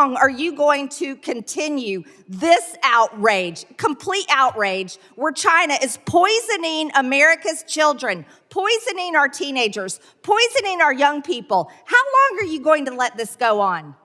long are you going to continue this outrage, complete outrage, where China is poisoning America's children, poisoning our teenagers, poisoning our young people? How long are you going to let this go on?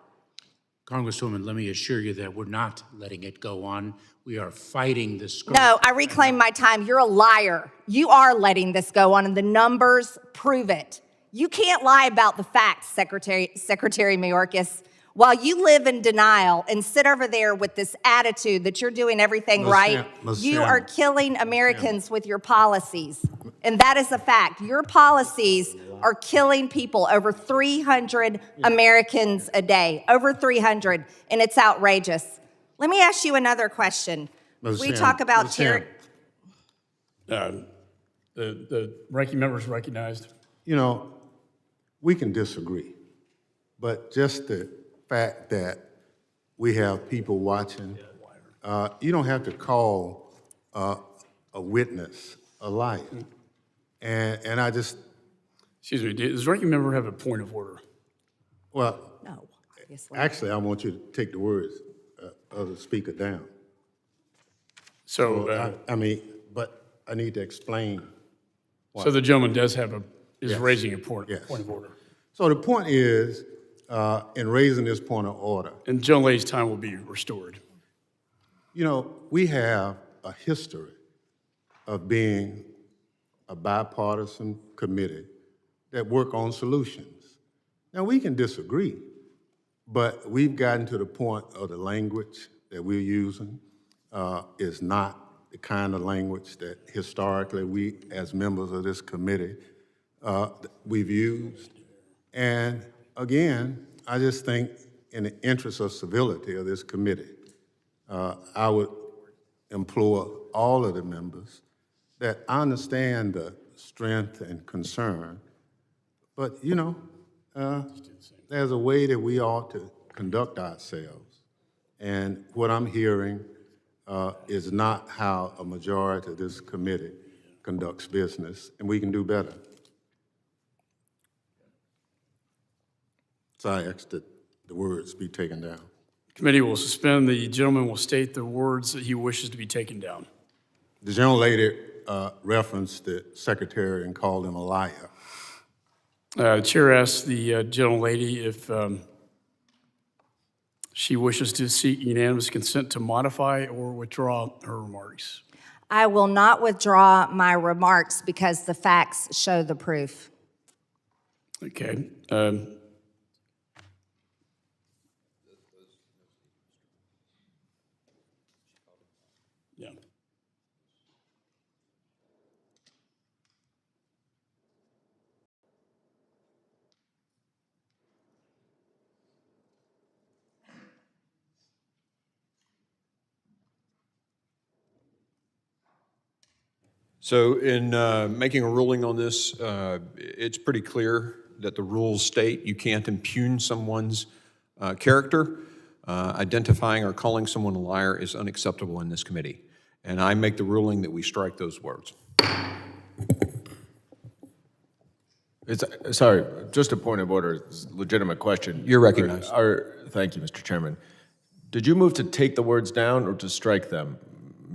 Congresswoman, let me assure you that we're not letting it go on. We are fighting the scourge. No, I reclaim my time. You're a liar. You are letting this go on, and the numbers prove it. You can't lie about the facts, Secretary Mayorkas. While you live in denial and sit over there with this attitude that you're doing everything right, you are killing Americans with your policies. And that is a fact. Your policies are killing people, over 300 Americans a day, over 300, and it's outrageous. Let me ask you another question. We talk about terror. The ranking member is recognized. You know, we can disagree, but just the fact that we have people watching, you don't have to call a witness a liar. And I just... Excuse me, does the ranking member have a point of order? Well, No, obviously. actually, I want you to take the words of the speaker down. So, I mean, but I need to explain. so the gentleman does have is raising a point of order. So the point is, in raising this point of order, And the gentlelady's time will be restored. you know, we have a history of being a bipartisan committee that work on solutions. Now, we can disagree, but we've gotten to the point of the language that we're using is not the kind of language that historically we, as members of this committee, we've used. And again, I just think in the interest of civility of this committee, I would implore all of the members that I understand the strength and concern, but you know, there's a way that we ought to conduct ourselves. And what I'm hearing is not how a majority of this committee conducts business, and we can do better. So I ask that the words be taken down. Committee will suspend. The gentleman will state the words that he wishes to be taken down. The gentlelady referenced the secretary and called him a liar. The chair asks the gentlelady if she wishes to seek unanimous consent to modify or withdraw her remarks. I will not withdraw my remarks because the facts show the proof. Okay. Yeah. So in making a ruling on this, it's pretty clear that the rules state you can't impugn someone's character. Identifying or calling someone a liar is unacceptable in this committee. And I make the ruling that we strike those words. Sorry, just a point of order, it's a legitimate question. You're recognized. Thank you, Mr. Chairman. Did you move to take the words down or to strike them,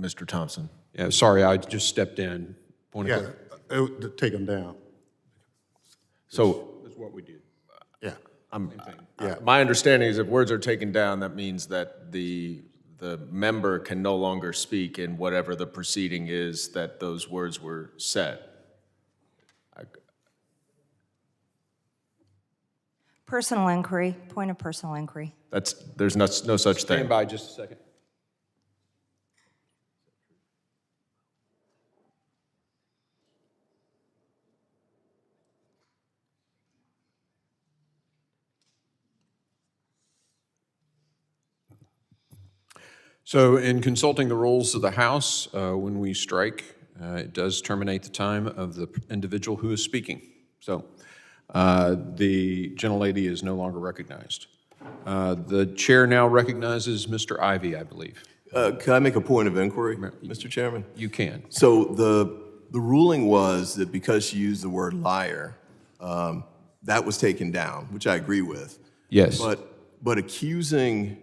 Mr. Thompson? Yeah, sorry, I just stepped in. Point of order. Take them down. So, That's what we did. Yeah. my understanding is if words are taken down, that means that the member can no longer speak in whatever the proceeding is that those words were said. Personal inquiry, point of personal inquiry. There's no such thing. Stand by just a second. So in consulting the rules of the House, when we strike, it does terminate the time of the individual who is speaking. So the gentlelady is no longer recognized. The chair now recognizes Mr. Ivey, I believe. Can I make a point of inquiry, Mr. Chairman? You can. So the ruling was that because she used the word liar, that was taken down, which I agree with. Yes. But but accusing,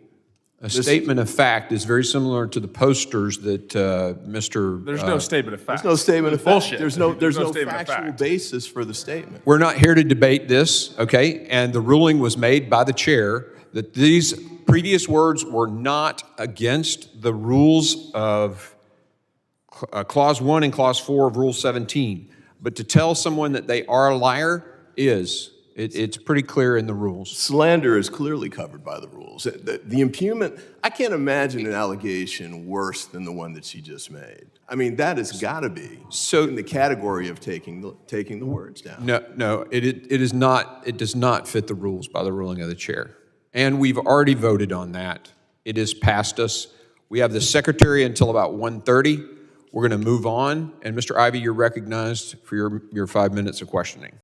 A statement of fact is very similar to the posters that Mr. There's no statement of fact. there's no statement of fact. Bullshit. There's no statement of factual fact. basis for the statement. We're not here to debate this, okay? And the ruling was made by the chair that these previous words were not against the rules of Clause 1 and Clause 4 of Rule 17. But to tell someone that they are a liar is, it's pretty clear in the rules. Slander is clearly covered by the rules. The impugnment, I can't imagine an allegation worse than the one that she just made. I mean, that has got to be in the category of taking the words down. No, it is not. It does not fit the rules by the ruling of the chair. And we've already voted on that. It is past us. We have the secretary until about 1:30. We're going to move on. And Mr. Ivey, you're recognized for your 5 minutes of questioning.